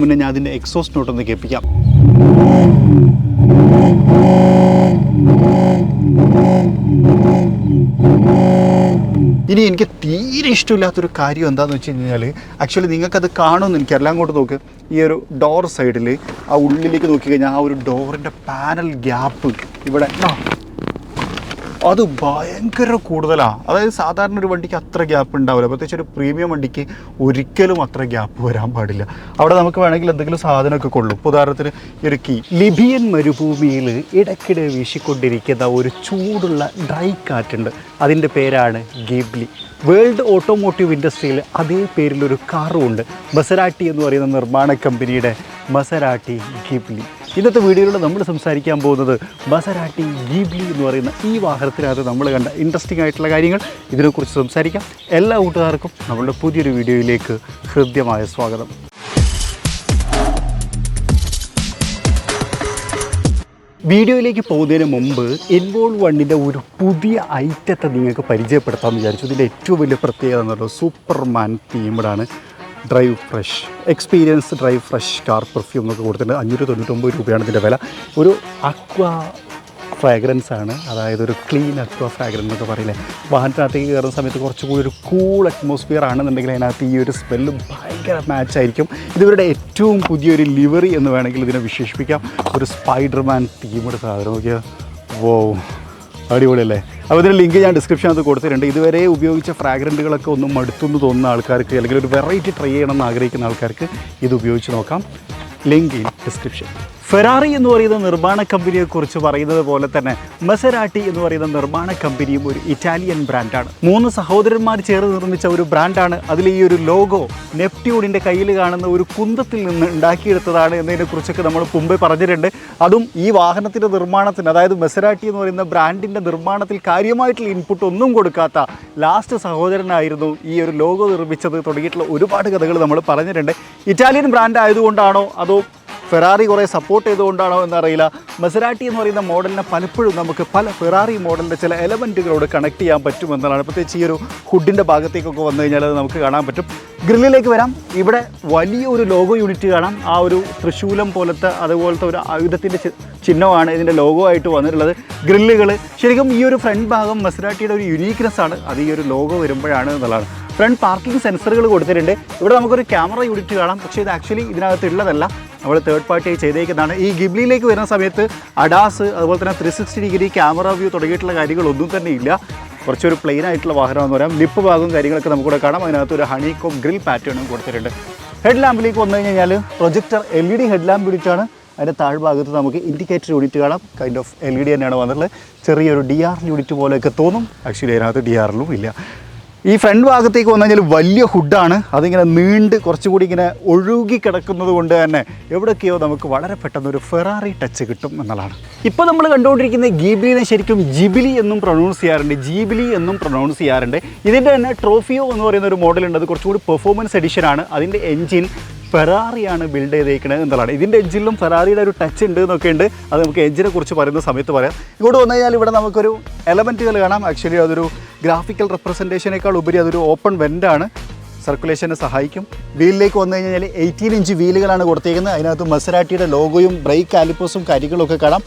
മുന്നേ ഞാൻ അതിൻ്റെ എക്സോസ്റ്റ് നോട്ടൊന്ന് കേൾപ്പിക്കാം. ഇനി എനിക്ക് തീരെ ഇഷ്ടമില്ലാത്തൊരു കാര്യം എന്താണെന്ന് വെച്ച് കഴിഞ്ഞാൽ, ആക്ച്വലി നിങ്ങൾക്കത് കാണുമെന്ന് എനിക്കറിയാം. അങ്ങോട്ട് നോക്ക്, ഈ ഒരു ഡോർ സൈഡിൽ ആ ഉള്ളിലേക്ക് നോക്കിക്കഴിഞ്ഞാൽ ആ ഒരു ഡോറിൻ്റെ പാനൽ ഗ്യാപ്പ് ഇവിടെ അത് ഭയങ്കര കൂടുതലാണ്. അതായത് സാധാരണ ഒരു വണ്ടിക്ക് അത്ര ഗ്യാപ്പ് ഉണ്ടാവില്ല, പ്രത്യേകിച്ച് ഒരു പ്രീമിയം വണ്ടിക്ക് ഒരിക്കലും അത്ര ഗ്യാപ്പ് വരാൻ പാടില്ല. അവിടെ നമുക്ക് വേണമെങ്കിൽ എന്തെങ്കിലും സാധനമൊക്കെ കൊള്ളും. ഇപ്പോൾ ഉദാഹരണത്തിന് ഈ ഒരു കീ. ലിബിയൻ മരുഭൂമിയിൽ ഇടയ്ക്കിടെ വീശിക്കൊണ്ടിരിക്കുന്ന ഒരു ചൂടുള്ള ഡ്രൈ കാറ്റുണ്ട്, അതിൻ്റെ പേരാണ് ഗിബ്ലി. വേൾഡ് ഓട്ടോമോട്ടീവ് ഇൻഡസ്ട്രിയിൽ അതേ പേരിലൊരു കാറും ഉണ്ട്, മസറാട്ടി എന്ന് പറയുന്ന നിർമ്മാണ കമ്പനിയുടെ മസറാട്ടി ഗിബ്ലി. ഇന്നത്തെ വീഡിയോയിലൂടെ നമ്മൾ സംസാരിക്കാൻ പോകുന്നത് മസറാട്ടി ഗിബ്ലി എന്ന് പറയുന്ന ഈ വാഹനത്തിനകത്ത് നമ്മൾ കണ്ട ഇൻട്രസ്റ്റിംഗ് ആയിട്ടുള്ള കാര്യങ്ങൾ, ഇതിനെക്കുറിച്ച് സംസാരിക്കാം. എല്ലാ കൂട്ടുകാർക്കും നമ്മളുടെ പുതിയൊരു വീഡിയോയിലേക്ക് ഹൃദ്യമായ സ്വാഗതം. വീഡിയോയിലേക്ക് പോകുന്നതിന് മുമ്പ് ഇൻവോൾവ് വണ്ണിൻ്റെ ഒരു പുതിയ ഐറ്റത്തെ നിങ്ങൾക്ക് പരിചയപ്പെടുത്താമെന്ന് വിചാരിച്ചു. ഇതിൻ്റെ ഏറ്റവും വലിയ പ്രത്യേകത എന്ന് പറയുന്നത് സൂപ്പർമാൻ തീംഡാണ്. Drive fresh experience drive fresh car perfume എന്നൊക്കെ കൊടുത്തിട്ടുണ്ട്. 599 രൂപയാണ് ഇതിൻ്റെ വില. ഒരു അക്വാ ഫ്രാഗ്രൻസ് ആണ്, അതായത് ഒരു ക്ലീൻ അക്വാ ഫ്രാഗ്രൻസ് എന്നൊക്കെ പറയില്ലേ. വാഹനത്തിനകത്തേക്ക് കയറുന്ന സമയത്ത് കുറച്ചുകൂടി ഒരു കൂൾ അറ്റ്മോസ്ഫിയർ ആണെന്നുണ്ടെങ്കിൽ അതിനകത്ത് ഈ ഒരു സ്മെല്ല് ഭയങ്കര മാച്ചായിരിക്കും. ഇതിവരുടെ ഏറ്റവും പുതിയൊരു ലിവറി എന്ന് വേണമെങ്കിൽ ഇതിനെ വിശേഷിപ്പിക്കാം. ഒരു സ്പൈഡർമാൻ തീമുടെ സാധനം നോക്കിയാൽ വോ, അടിപൊളിയല്ലേ. അപ്പോൾ ഇതിൻ്റെ ലിങ്ക് ഞാൻ ഡിസ്ക്രിപ്ഷനകത്ത് കൊടുത്തിട്ടുണ്ട്. ഇതുവരെ ഉപയോഗിച്ച ഫ്രാഗ്രൻറ്റുകളൊക്കെ ഒന്നും മടുത്തുനിന്ന് തോന്നുന്ന ആൾക്കാർക്ക്, അല്ലെങ്കിൽ ഒരു വെറൈറ്റി ട്രൈ ചെയ്യണമെന്ന് ആഗ്രഹിക്കുന്ന ആൾക്കാർക്ക് ഇത് ഉപയോഗിച്ച് നോക്കാം. Link in description. ഫെറാറി എന്ന് പറയുന്ന നിർമ്മാണ കമ്പനിയെക്കുറിച്ച് പറയുന്നത് പോലെ തന്നെ മസറാട്ടി എന്ന് പറയുന്ന നിർമ്മാണ കമ്പനിയും ഒരു ഇറ്റാലിയൻ ബ്രാൻഡാണ്. 3 സഹോദരന്മാർ ചേർന്ന് നിർമ്മിച്ച ഒരു ബ്രാൻഡാണ്. അതിൽ ഈ ഒരു ലോഗോ നെപ്റ്റ്യൂണിൻ്റെ കയ്യിൽ കാണുന്ന ഒരു കുന്തത്തിൽ നിന്ന് ഉണ്ടാക്കിയെടുത്തതാണ് എന്നതിനെക്കുറിച്ചൊക്കെ നമ്മൾ മുമ്പേ പറഞ്ഞിട്ടുണ്ട്. അതും ഈ വാഹനത്തിൻ്റെ നിർമ്മാണത്തിന്, അതായത് മസറാട്ടി എന്ന് പറയുന്ന ബ്രാൻഡിൻ്റെ നിർമ്മാണത്തിൽ കാര്യമായിട്ടുള്ള ഇൻപുട്ട് ഒന്നും കൊടുക്കാത്ത ലാസ്റ്റ് സഹോദരനായിരുന്നു ഈ ഒരു ലോഗോ നിർമ്മിച്ചത്. തുടങ്ങിയിട്ടുള്ള ഒരുപാട് കഥകൾ നമ്മൾ പറഞ്ഞിട്ടുണ്ട്. ഇറ്റാലിയൻ ബ്രാൻഡ് ആയതുകൊണ്ടാണോ അതോ ഫെറാറി കുറേ സപ്പോർട്ട് ചെയ്തുകൊണ്ടാണോ എന്നറിയില്ല, മസറാട്ടി എന്ന് പറയുന്ന മോഡലിനെ പലപ്പോഴും നമുക്ക് പല ഫെറാറി മോഡലിൻ്റെ ചില എലമെൻറ്റുകളോട് കണക്ട് ചെയ്യാൻ പറ്റുമെന്നതാണ്. പ്രത്യേകിച്ച് ഈ ഒരു ഹുഡിൻ്റെ ഭാഗത്തേക്കൊക്കെ വന്നു കഴിഞ്ഞാൽ അത് നമുക്ക് കാണാൻ പറ്റും. ഗ്രില്ലിലേക്ക് വരാം. ഇവിടെ വലിയൊരു ലോഗോ യൂണിറ്റ് കാണാം. ആ ഒരു തൃശൂലം പോലത്തെ അതുപോലത്തെ ഒരു ആയുധത്തിൻ്റെ ചിഹ്നമാണ് ഇതിൻ്റെ ലോഗോ ആയിട്ട് വന്നിട്ടുള്ളത്. ഗ്രില്ലുകൾ ശരിക്കും ഈ ഒരു ഫ്രണ്ട് ഭാഗം മസറാട്ടിയുടെ ഒരു യുണീക്നെസ് ആണ്. അത് ഈ ഒരു ലോഗോ വരുമ്പോഴാണ് എന്നുള്ളതാണ്. ഫ്രണ്ട് പാർക്കിംഗ് സെൻസറുകൾ കൊടുത്തിട്ടുണ്ട്. ഇവിടെ നമുക്കൊരു ക്യാമറ യൂണിറ്റ് കാണാം, പക്ഷേ ഇത് ആക്ച്വലി ഇതിനകത്ത് ഉള്ളതല്ല, നമ്മൾ തേർഡ് പാർട്ടി ചെയ്തേക്കുന്നതാണ്. ഈ ഗിബ്ലിയിലേക്ക് വരുന്ന സമയത്ത് അഡാസ്, അതുപോലെ തന്നെ 360 ഡിഗ്രി ക്യാമറ വ്യൂ തുടങ്ങിയിട്ടുള്ള കാര്യങ്ങളൊന്നും തന്നെ ഇല്ല. കുറച്ചൊരു പ്ലെയിൻ ആയിട്ടുള്ള വാഹനമെന്ന് പറയാം. ലിപ്പ് ഭാഗവും കാര്യങ്ങളൊക്കെ നമുക്കിവിടെ കാണാം. അതിനകത്ത് ഒരു ഹണികോം ഗ്രിൽ പാറ്റേണും കൊടുത്തിട്ടുണ്ട്. ഹെഡ് ലാമ്പിലേക്ക് വന്നു കഴിഞ്ഞാൽ പ്രൊജക്ടർ LED ഹെഡ് ലാമ്പ് യൂണിറ്റാണ്. അതിൻ്റെ താഴ്ഭാഗത്ത് നമുക്ക് ഇൻഡിക്കേറ്റർ യൂണിറ്റ് കാണാം. കൈൻഡ് ഓഫ് LED തന്നെയാണ് വന്നിട്ടുള്ളത്. ചെറിയൊരു DRL യൂണിറ്റ് പോലെയൊക്കെ തോന്നും, ആക്ച്വലി അതിനകത്ത് DRLും ഇല്ല. ഈ ഫ്രണ്ട് ഭാഗത്തേക്ക് വന്നു കഴിഞ്ഞാൽ വലിയ ഹുഡാണ്. അതിങ്ങനെ നീണ്ട് കുറച്ചുകൂടി ഇങ്ങനെ ഒഴുകി കിടക്കുന്നത് കൊണ്ട് തന്നെ എവിടെയൊക്കെയോ നമുക്ക് വളരെ പെട്ടെന്നൊരു ഫെറാറി ടച്ച് കിട്ടും എന്നുള്ളതാണ്. ഇപ്പോൾ നമ്മൾ കണ്ടുകൊണ്ടിരിക്കുന്ന ഗിബ്ലിനെ ശരിക്കും ജിബിലി എന്നും പ്രൊനൗൺസ് ചെയ്യാറുണ്ട്, ജീബിലി എന്നും പ്രൊനൗൺസ് ചെയ്യാറുണ്ട്. ഇതിൻ്റെ തന്നെ ട്രോഫിയോ എന്ന് പറയുന്ന ഒരു മോഡലുണ്ട്. അത് കുറച്ചുകൂടി പെർഫോമൻസ് എഡിഷനാണ്. അതിൻ്റെ എൻജിൻ ഫെറാറിയാണ് ബിൽഡ് ചെയ്തേക്കുന്നത് എന്നുള്ളതാണ്. ഇതിൻ്റെ എഞ്ചിനിലും ഫെറാറിയുടെ ഒരു ടച്ച് ഉണ്ട് എന്നൊക്കെ ഉണ്ട്. അത് നമുക്ക് എഞ്ചിനെ കുറിച്ച് പറയുന്ന സമയത്ത് പറയാം. ഇങ്ങോട്ട് വന്നു കഴിഞ്ഞാൽ ഇവിടെ നമുക്കൊരു എലമെൻറ്റുകൾ കാണാം. ആക്ച്വലി അതൊരു ഗ്രാഫിക്കൽ റെപ്രസെൻറ്റേഷനേക്കാൾ ഉപരി അതൊരു ഓപ്പൺ വെൻ്റാണ്, സർക്കുലേഷനെ സഹായിക്കും. വീലിലേക്ക് വന്നു കഴിഞ്ഞാൽ 18 ഇഞ്ച് വീലുകളാണ് കൊടുത്തേക്കുന്നത്. അതിനകത്ത് മസറാട്ടിയുടെ ലോഗോയും ബ്രേക്ക് കാലിപ്പേഴ്സും കാര്യങ്ങളൊക്കെ കാണാം.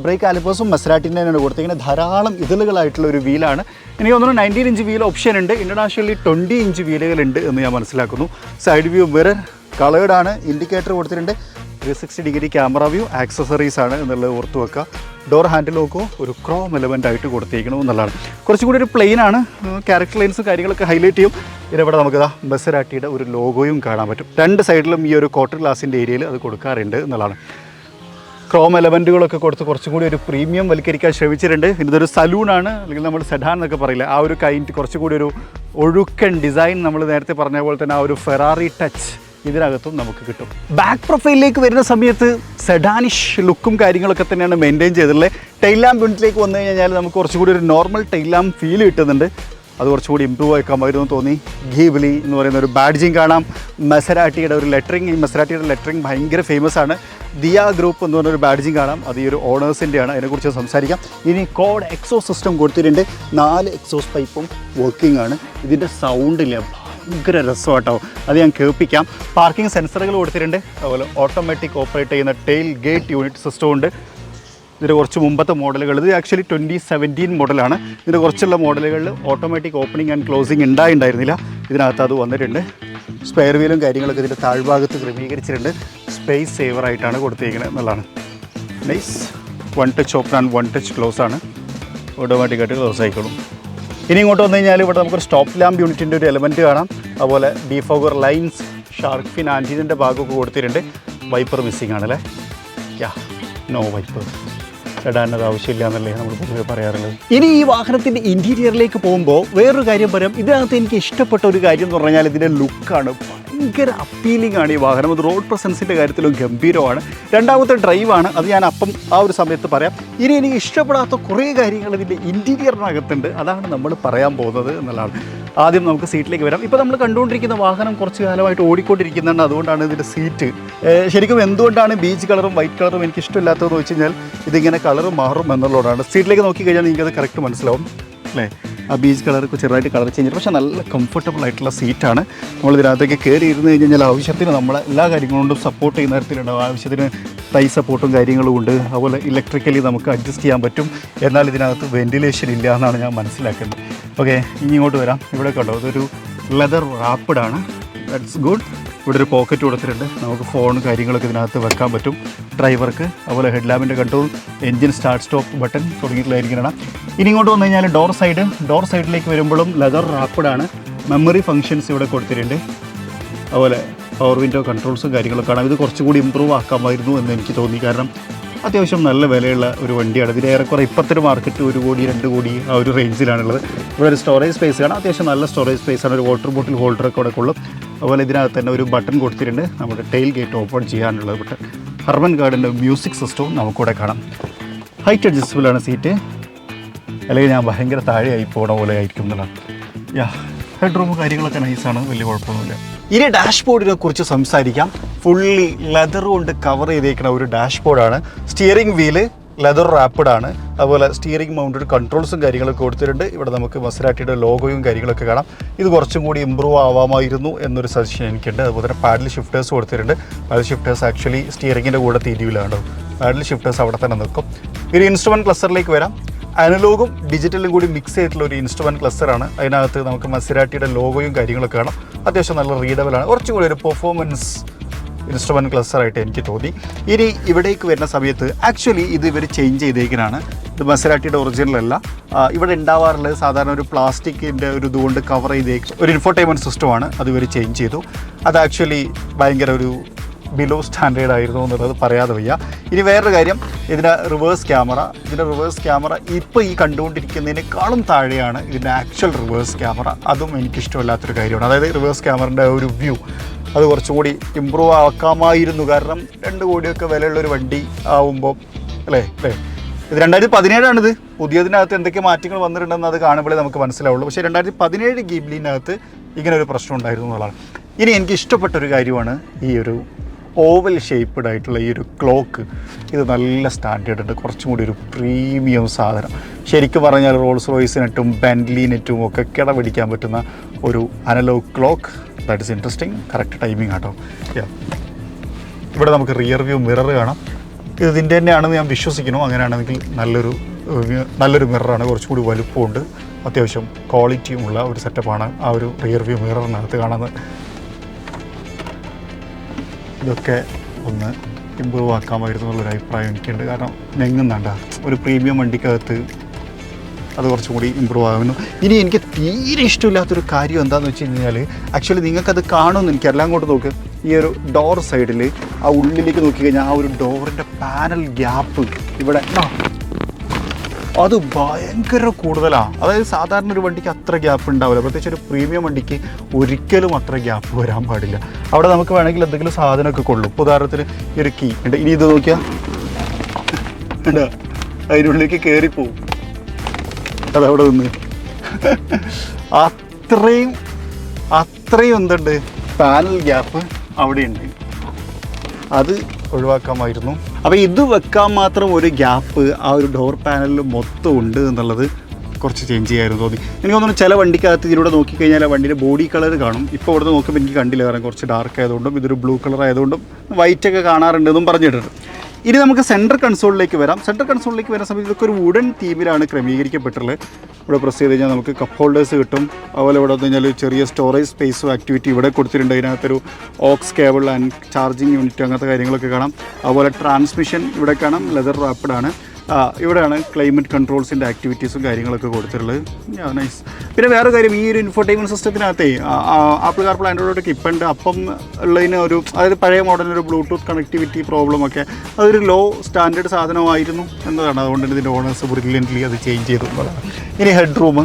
ബ്രേക്ക് കാലിപ്പേഴ്സും മസറാട്ടിൻ്റെ തന്നെയാണ് കൊടുത്തേക്കുന്നത്. ധാരാളം ഇതളുകളായിട്ടുള്ള ഒരു വീലാണ്. എനിക്ക് തോന്നുന്നു 19 ഇഞ്ച് വീൽ ഓപ്ഷൻ ഉണ്ട്. ഇൻ്റർനാഷണലി 20 ഇഞ്ച് വീലുകളുണ്ട് എന്ന് ഞാൻ മനസ്സിലാക്കുന്നു. സൈഡ് വ്യൂ മിറർ കളേർഡാണ്. ഇൻഡിക്കേറ്റർ കൊടുത്തിട്ടുണ്ട്. 360 ഡിഗ്രി ക്യാമറ വ്യൂ, ആക്സസറീസ് ആണ് എന്നുള്ളത് ഓർത്ത് വെക്കുക. ഡോർ ഹാൻഡിൽ നോക്കുമോ ഒരു ക്രോം എലമെൻ്റ് ആയിട്ട് കൊടുത്തേക്കണം എന്നുള്ളതാണ്. കുറച്ചും കൂടി ഒരു പ്ലെയിൻ ആണ്. ക്യാരക്ടർ ലൈൻസും കാര്യങ്ങളൊക്കെ ഹൈലൈറ്റ് ചെയ്യും. ഇതിവിടെ നമുക്ക് മസറാട്ടിയുടെ ഒരു ലോഗോയും കാണാൻ പറ്റും. 2 സൈഡിലും ഈ ഒരു ക്വാർട്ടർ ഗ്ലാസിൻ്റെ ഏരിയയിൽ അത് കൊടുക്കാറുണ്ട് എന്നുള്ളതാണ്. ക്രോം എലമെൻറ്റുകളൊക്കെ കൊടുത്ത് കുറച്ചും കൂടി ഒരു പ്രീമിയം വൽക്കരിക്കാൻ ശ്രമിച്ചിട്ടുണ്ട്. ഇതൊരു സലൂണാണ്, അല്ലെങ്കിൽ നമ്മൾ സെഡാൻ എന്നൊക്കെ പറയില്ല, ആ ഒരു കൈൻഡ് കുറച്ചുകൂടി ഒരു ഒഴുക്കൻ ഡിസൈൻ, നമ്മൾ നേരത്തെ പറഞ്ഞ പോലെ തന്നെ ആ ഒരു ഫെറാറി ടച്ച് ഇതിനകത്തും നമുക്ക് കിട്ടും. ബാക്ക് പ്രൊഫൈലിലേക്ക് വരുന്ന സമയത്ത് സെഡാനിഷ് ലുക്കും കാര്യങ്ങളൊക്കെ തന്നെയാണ് മെയിൻറ്റെയിൻ ചെയ്തിട്ടുള്ളത്. ടൈൽ ലാമ്പ് യൂണിറ്റിലേക്ക് വന്നു കഴിഞ്ഞാൽ നമുക്ക് കുറച്ചുകൂടി ഒരു നോർമൽ ടൈൽ ലാമ്പ് ഫീൽ കിട്ടുന്നുണ്ട്. അത് കുറച്ചുകൂടി ഇമ്പ്രൂവ് ആക്കാമായിരുന്നു തോന്നി. ഗിബ്ലി എന്ന് പറയുന്ന ഒരു ബാഡ്ജിങ് കാണാം. മസറാട്ടിയുടെ ഒരു ലെറ്ററിങ്, ഈ മസറാട്ടിയുടെ ലെറ്ററിങ് ഭയങ്കര ഫേമസ് ആണ്. ദിയ ഗ്രൂപ്പ് എന്ന് പറഞ്ഞൊരു ബാഡ്ജിങ് കാണാം. അത് ഈ ഒരു ഓണേഴ്സിൻ്റെയാണ്. അതിനെക്കുറിച്ച് സംസാരിക്കാം. ഇനി കോഡ് എക്സോസ് സിസ്റ്റം കൊടുത്തിട്ടുണ്ട്. 4 എക്സോസ് പൈപ്പും വർക്കിംഗ് ആണ്. ഇതിൻ്റെ സൗണ്ടില്ല, ഭയങ്കര രസമാട്ടോ. അത് ഞാൻ കേൾപ്പിക്കാം. പാർക്കിംഗ് സെൻസറുകൾ കൊടുത്തിട്ടുണ്ട്. അതുപോലെ ഓട്ടോമാറ്റിക് ഓപ്പറേറ്റ് ചെയ്യുന്ന ടെയിൽ ഗേറ്റ് യൂണിറ്റ് സിസ്റ്റം ഉണ്ട്. ഇതിൻ്റെ കുറച്ച് മുമ്പത്തെ മോഡലുകൾ, ഇത് ആക്ച്വലി 2017 മോഡലാണ്. ഇതിൻ്റെ കുറച്ചുള്ള മോഡലുകളിൽ ഓട്ടോമാറ്റിക് ഓപ്പണിംഗ് ആൻഡ് ക്ലോസിംഗ് ഉണ്ടായിരുന്നില്ല. ഇതിനകത്ത് അത് വന്നിട്ടുണ്ട്. സ്പെയർ വീലും കാര്യങ്ങളൊക്കെ ഇതിൻ്റെ താഴ്ഭാഗത്ത് ക്രമീകരിച്ചിട്ടുണ്ട്. സ്പേസ് സേവറായിട്ടാണ് കൊടുത്തിരിക്കുന്നത് എന്നുള്ളതാണ്. Nice. 1 touch open and 1 touch close ആണ്. ഓട്ടോമാറ്റിക്കായിട്ട് ക്ലോസ് ആയിക്കോളും. ഇനി ഇങ്ങോട്ട് വന്നു കഴിഞ്ഞാൽ ഇവിടെ നമുക്കൊരു സ്റ്റോപ്പ് ലാമ്പ് യൂണിറ്റിൻ്റെ ഒരു എലമെൻറ്റ് കാണാം. അതുപോലെ ഡിഫോഗർ ലൈൻസ്, ഷാർക്ക് ഫിൻ ആൻറ്റിൻ്റെ ഭാഗമൊക്കെ കൊടുത്തിട്ടുണ്ട്. വൈപ്പർ മിസ്സിംഗ് ആണല്ലേ? No wiper. ഇടാനത് ആവശ്യമില്ല എന്നല്ലേ നമ്മൾ പൊതുവെ പറയാറുള്ളത്. ഇനി ഈ വാഹനത്തിൻ്റെ ഇൻറ്റീരിയറിലേക്ക് പോകുമ്പോൾ വേറൊരു കാര്യം പറയാം. ഇതിനകത്ത് എനിക്ക് ഇഷ്ടപ്പെട്ട ഒരു കാര്യം എന്ന് പറഞ്ഞാൽ ഇതിൻ്റെ ലുക്കാണ്. ഭയങ്കര അപ്പീലിംഗ് ആണ് ഈ വാഹനം. അത് റോഡ് പ്രസൻസിൻ്റെ കാര്യത്തിലും ഗംഭീരമാണ്. രണ്ടാമത്തെ ഡ്രൈവാണ്, അത് ഞാൻ ആ ഒരു സമയത്ത് പറയാം. ഇനി എനിക്ക് ഇഷ്ടപ്പെടാത്ത കുറേ കാര്യങ്ങൾ ഇതിൻ്റെ ഇൻറ്റീരിയറിനകത്തുണ്ട്. അതാണ് നമ്മൾ പറയാൻ പോകുന്നത് എന്നുള്ളതാണ്. ആദ്യം നമുക്ക് സീറ്റിലേക്ക് വരാം. ഇപ്പോൾ നമ്മൾ കണ്ടുകൊണ്ടിരിക്കുന്ന വാഹനം കുറച്ച് കാലമായിട്ട് ഓടിക്കൊണ്ടിരിക്കുന്നുണ്ട്. അതുകൊണ്ടാണ് ഇതിൻ്റെ സീറ്റ് ശരിക്കും എന്തുകൊണ്ടാണ് ബീച്ച് കളറും വൈറ്റ് കളറും എനിക്ക് ഇഷ്ടമില്ലാത്തതെന്ന് വെച്ച് കഴിഞ്ഞാൽ ഇതിങ്ങനെ കളർ മാറും എന്നുള്ളതാണ്. സീറ്റിലേക്ക് നോക്കിക്കഴിഞ്ഞാൽ നിങ്ങൾക്കത് കറക്റ്റ് മനസ്സിലാവും അല്ലേ? ആ ബീച്ച് കളർക്ക് ചെറുതായിട്ട് കളർ ചേഞ്ച്, പക്ഷേ നല്ല കംഫർട്ടബിൾ ആയിട്ടുള്ള സീറ്റാണ്. നമ്മളിതിനകത്തേക്ക് കയറി ഇരുന്ന് കഴിഞ്ഞാൽ ആവശ്യത്തിന് നമ്മളെ എല്ലാ കാര്യങ്ങളും കൊണ്ടും സപ്പോർട്ട് ചെയ്യുന്ന തരത്തിലുണ്ടാവും. ആവശ്യത്തിന് തൈ സപ്പോർട്ടും കാര്യങ്ങളും ഉണ്ട്. അതുപോലെ ഇലക്ട്രിക്കലി നമുക്ക് അഡ്ജസ്റ്റ് ചെയ്യാൻ പറ്റും. എന്നാൽ ഇതിനകത്ത് വെൻറ്റിലേഷൻ ഇല്ല എന്നാണ് ഞാൻ മനസ്സിലാക്കുന്നത്. ഓക്കെ, ഇനി ഇങ്ങോട്ട് വരാം. ഇവിടെ കണ്ടോ, ഇതൊരു ലെതർ റാപ്പിഡാണ്. That's good. ഇവിടെ ഒരു പോക്കറ്റ് കൊടുത്തിട്ടുണ്ട്. നമുക്ക് ഫോൺ കാര്യങ്ങളൊക്കെ ഇതിനകത്ത് വെക്കാൻ പറ്റും. ഡ്രൈവർക്ക് അതുപോലെ ഹെഡ് ലാമ്പിൻ്റെ control, engine start stop button തുടങ്ങിയിട്ടുള്ളതായിരിക്കണം. ഇനി ഇങ്ങോട്ട് വന്നു കഴിഞ്ഞാൽ ഡോർ സൈഡിലേക്ക് വരുമ്പോഴും ലെതർ റാപ്പിഡാണ്. മെമ്മറി ഫങ്ഷൻസ് ഇവിടെ കൊടുത്തിട്ടുണ്ട്. അതുപോലെ പവർ വിൻഡോ കൺട്രോൾസും കാര്യങ്ങളൊക്കെ കാണാം. ഇത് കുറച്ചുകൂടി ഇമ്പ്രൂവ് ആക്കാമായിരുന്നു എന്ന് എനിക്ക് തോന്നി. കാരണം അത്യാവശ്യം നല്ല വിലയുള്ള ഒരു വണ്ടിയാണ്. ഇതിന് ഏറെക്കുറെ ഇപ്പോഴത്തെ ഒരു മാർക്കറ്റ് 1 കോടി 2 കോടി ആ ഒരു റേഞ്ചിലാണുള്ളത്. ഇവിടെ ഒരു സ്റ്റോറേജ് സ്പേസ് കാണാം. അത്യാവശ്യം നല്ല സ്റ്റോറേജ് സ്പേസാണ്. ഒരു വാട്ടർ ബോട്ടിൽ ഹോൾഡറൊക്കെ ഇവിടെ കൊള്ളും. അതുപോലെ ഇതിനകത്ത് തന്നെ ഒരു ബട്ടൺ കൊടുത്തിട്ടുണ്ട്, നമ്മുടെ ടെയിൽ ഗേറ്റ് ഓപ്പൺ ചെയ്യാനുള്ളത് ബട്ടൺ. ഹർമൻ ഗാർഡിൻ്റെ മ്യൂസിക് സിസ്റ്റവും നമുക്കിവിടെ കാണാം. ഹൈറ്റ് അഡ്ജസ്റ്റബിളാണ് സീറ്റ്, അല്ലെങ്കിൽ ഞാൻ ഭയങ്കര താഴെയായി പോകണ പോലെ ആയിരിക്കും എന്നുള്ളതാണ്. ഹെഡ് റൂം കാര്യങ്ങളൊക്കെ നൈസാണ്, വലിയ കുഴപ്പമൊന്നുമില്ല. ഇനി ഡാഷ്ബോർഡിനെ കുറിച്ച് സംസാരിക്കാം. ഫുള്ളി ലെതർ കൊണ്ട് കവർ ചെയ്തേക്കുന്ന ഒരു ഡാഷ്ബോർഡാണ്. സ്റ്റിയറിംഗ് വീല് ലെതർ റാപ്പിഡാണ്. അതുപോലെ സ്റ്റിയറിംഗ് മൗണ്ടഡ് കൺട്രോൾസും കാര്യങ്ങളൊക്കെ കൊടുത്തിട്ടുണ്ട്. ഇവിടെ നമുക്ക് മസറാട്ടിയുടെ ലോഗോയും കാര്യങ്ങളൊക്കെ കാണാം. ഇത് കുറച്ചും കൂടി ഇമ്പ്രൂവ് ആവാമായിരുന്നു എന്നൊരു സജഷൻ എനിക്കുണ്ട്. അതുപോലെ തന്നെ പാഡൽ ഷിഫ്റ്റേഴ്സ് കൊടുത്തിട്ടുണ്ട്. പാഡൽ ഷിഫ്റ്റേഴ്സ് ആക്ച്വലി സ്റ്റിയറിങ്ങിൻ്റെ കൂടെ തിരിവിലാണ്. പാഡൽ ഷിഫ്റ്റേഴ്സ് അവിടെ തന്നെ നിൽക്കും. ഒരു ഇൻസ്ട്രുമെൻറ്റ് ക്ലസ്റ്ററിലേക്ക് വരാം. അനലോഗും ഡിജിറ്റലും കൂടി മിക്സ് ചെയ്തിട്ടുള്ള ഒരു ഇൻസ്ട്രുമെൻറ്റ് ക്ലസ്റ്ററാണ്. അതിനകത്ത് നമുക്ക് മസറാട്ടിയുടെ ലോഗോയും കാര്യങ്ങളൊക്കെ കാണാം. അത്യാവശ്യം നല്ല റീഡബിളാണ്. കുറച്ചും കൂടി ഒരു പെർഫോമൻസ് ഇൻസ്ട്രുമെൻറ്റ് ക്ലസ്റ്ററായിട്ട് എനിക്ക് തോന്നി. ഇനി ഇവിടേക്ക് വരുന്ന സമയത്ത് ആക്ച്വലി ഇത് ഇവർ ചേഞ്ച് ചെയ്തേക്കാനാണ്. ഇത് മസറാട്ടിയുടെ ഒറിജിനൽ അല്ല. ഇവിടെ ഉണ്ടാവാറുള്ളത് സാധാരണ ഒരു പ്ലാസ്റ്റിക്കിൻ്റെ ഒരു ഇതുകൊണ്ട് കവർ ചെയ്തേക്ക് ഒരു ഇൻഫോർടൈൻമെൻറ്റ് സിസ്റ്റമാണ്. അത് ഇവർ ചേഞ്ച് ചെയ്തു. അത് ആക്ച്വലി ഭയങ്കര ഒരു ബിലോ സ്റ്റാൻഡേർഡ് ആയിരുന്നു എന്നുള്ളത് പറയാതെ വയ്യ. ഇനി വേറൊരു കാര്യം, ഇതിൻ്റെ റിവേഴ്സ് ക്യാമറ ഇപ്പോൾ ഈ കണ്ടുകൊണ്ടിരിക്കുന്നതിനേക്കാളും താഴെയാണ് ഇതിൻ്റെ ആക്ച്വൽ റിവേഴ്സ് ക്യാമറ. അതും എനിക്കിഷ്ടമില്ലാത്തൊരു കാര്യമാണ്. അതായത് റിവേഴ്സ് ക്യാമറൻ്റെ ഒരു വ്യൂ അത് കുറച്ചുകൂടി ഇമ്പ്രൂവ് ആക്കാമായിരുന്നു. കാരണം 2 കോടിയൊക്കെ വിലയുള്ളൊരു വണ്ടി ആവുമ്പോൾ അല്ലേ. ഇത് 2017ആണിത്. പുതിയതിനകത്ത് എന്തൊക്കെ മാറ്റങ്ങൾ വന്നിട്ടുണ്ടെന്ന് അത് കാണുമ്പോഴേ നമുക്ക് മനസ്സിലാവുള്ളൂ. പക്ഷേ 2017 ഗീബ്ലിനകത്ത് ഇങ്ങനെ ഒരു പ്രശ്നം ഉണ്ടായിരുന്നു എന്നുള്ളതാണ്. ഇനി എനിക്ക് ഇഷ്ടപ്പെട്ടൊരു കാര്യമാണ് ഈ ഒരു ഓവൽ ഷേപ്പ്ഡ് ആയിട്ടുള്ള ഈ ഒരു ക്ലോക്ക്. ഇത് നല്ല സ്റ്റാൻഡേർഡ് ഉണ്ട്. കുറച്ചും കൂടി ഒരു പ്രീമിയം സാധനം. ശരിക്കും പറഞ്ഞാൽ റോൾസ് റോയ്സിനെറ്റും ബെൻറ്റ്ലിനെറ്റും ഒക്കെ കിടപിടിക്കാൻ പറ്റുന്ന ഒരു analog clock. That is interesting. Correct timing auto. ഇവിടെ നമുക്ക് റിയർ വ്യൂ മിറർ കാണാം. ഇത് ഇതിൻ്റെ തന്നെയാണെന്ന് ഞാൻ വിശ്വസിക്കുന്നു. അങ്ങനെയാണെങ്കിൽ നല്ലൊരു മിററാണ്. കുറച്ചുകൂടി വലുപ്പമുണ്ട്. അത്യാവശ്യം ക്വാളിറ്റിയുമുള്ള ഒരു സെറ്റപ്പാണ് ആ ഒരു റിയർ വ്യൂ മിററിനകത്ത് കാണുന്നത്. ഇതൊക്കെ ഒന്ന് ഇമ്പ്രൂവ് ആക്കാമായിരുന്നു എന്നുള്ളൊരു അഭിപ്രായം എനിക്കുണ്ട്. കാരണം ഞെങ്ങുന്നുണ്ട ഒരു പ്രീമിയം വണ്ടിക്കകത്ത് അത് കുറച്ചും കൂടി ഇമ്പ്രൂവ് ആകുന്നു. ഇനി എനിക്ക് തീരെ ഇഷ്ടമില്ലാത്തൊരു കാര്യം എന്താണെന്ന് വെച്ച് കഴിഞ്ഞാൽ, ആക്ച്വലി നിങ്ങൾക്കത് കാണുമെന്ന് എനിക്കെല്ലാം കൊണ്ട് നോക്ക്. ഈ ഒരു ഡോർ സൈഡിൽ ആ ഉള്ളിലേക്ക് നോക്കിക്കഴിഞ്ഞാൽ ആ ഒരു ഡോറിൻ്റെ പാനൽ ഗ്യാപ്പ് ഇവിടെ അത് ഭയങ്കര കൂടുതലാണ്. അതായത് സാധാരണ ഒരു വണ്ടിക്ക് അത്ര ഗ്യാപ്പ് ഉണ്ടാവില്ല. പ്രത്യേകിച്ച് ഒരു പ്രീമിയം വണ്ടിക്ക് ഒരിക്കലും അത്ര ഗ്യാപ്പ് വരാൻ പാടില്ല. അവിടെ നമുക്ക് വേണമെങ്കിൽ എന്തെങ്കിലും സാധനമൊക്കെ കൊള്ളും. ഇപ്പോൾ ഉദാഹരണത്തിന് ഈ ഒരു കീ ഉണ്ട്. ഇനി ഇത് നോക്കിയാൽ ഉണ്ട്, അതിനുള്ളിലേക്ക് കയറിപ്പോവും. അതവിടെ നിന്ന് അത്രയും എന്തുണ്ട് പാനൽ ഗ്യാപ്പ് അവിടെയുണ്ട്. അത് ഒഴിവാക്കാമായിരുന്നു. അപ്പോൾ ഇത് വെക്കാൻ മാത്രം ഒരു ഗ്യാപ്പ് ആ ഒരു ഡോർ പാനലിൽ മൊത്തം ഉണ്ട് എന്നുള്ളത് കുറച്ച് ചേഞ്ച് ചെയ്യാമായിരുന്നു തോന്നി. എനിക്ക് തോന്നുന്നു ചില വണ്ടിക്കകത്ത് ഇതിലൂടെ നോക്കിക്കഴിഞ്ഞാൽ ആ വണ്ടിയുടെ ബോഡി കളർ കാണും. ഇപ്പോൾ ഇവിടെ നോക്കുമ്പോൾ എനിക്ക് കണ്ടില്ല, കാരണം കുറച്ച് ഡാർക്ക് ആയതുകൊണ്ടും ഇതൊരു ബ്ലൂ കളർ ആയതുകൊണ്ടും വൈറ്റൊക്കെ കാണാറുണ്ടെന്നും പറഞ്ഞിട്ടുണ്ട്. ഇനി നമുക്ക് സെൻട്രൽ കൺസോളിലേക്ക് വരാം. സെൻട്രൽ കൺസോളിലേക്ക് വരുന്ന സമയത്ത് ഇതൊക്കെ ഒരു വുഡൻ തീമിലാണ് ക്രമീകരിക്കപ്പെട്ടുള്ളത്. ഇവിടെ പ്രസ് ചെയ്ത് കഴിഞ്ഞാൽ നമുക്ക് കപ്പ് ഹോൾഡേഴ്സ് കിട്ടും. അതുപോലെ ഇവിടെ വന്നു കഴിഞ്ഞാൽ ചെറിയ സ്റ്റോറേജ് സ്പേസും ആക്ടിവിറ്റി ഇവിടെ കൊടുത്തിട്ടുണ്ട്. അതിനകത്തൊരു aux cable and charging unit അങ്ങനത്തെ കാര്യങ്ങളൊക്കെ കാണാം. അതുപോലെ ട്രാൻസ്മിഷൻ ഇവിടെ കാണാം, ലെതർ റാപ്പിഡാണ്. ഇവിടെയാണ് ക്ലൈമറ്റ് കൺട്രോൾസിൻ്റെ ആക്ടിവിറ്റീസും കാര്യങ്ങളൊക്കെ കൊടുത്തിട്ടുള്ളത്. നൈസ്. പിന്നെ വേറെ കാര്യം, ഈ ഒരു ഇൻഫോർടൈൻമെൻറ്റ് സിസ്റ്റത്തിനകത്തേ ആപ്പിൾ കാർപ്ലേ ആൻഡ്രോയിഡൊക്കെ ഇപ്പം ഉണ്ട്. അപ്പം ഉള്ളതിന് ഒരു, അതായത് പഴയ മോഡലിനൊരു ബ്ലൂടൂത്ത് കണക്ടിവിറ്റി പ്രോബ്ലമൊക്കെ അതൊരു ലോ സ്റ്റാൻഡേർഡ് സാധനമായിരുന്നു എന്നതാണ്. അതുകൊണ്ട് തന്നെ ഇതിൻ്റെ ഓണേഴ്സ് ബ്രില്യൻ്റ്ലി അത് ചേഞ്ച് ചെയ്തു എന്നുള്ളതാണ്. ഇനി ഹെഡ് റൂം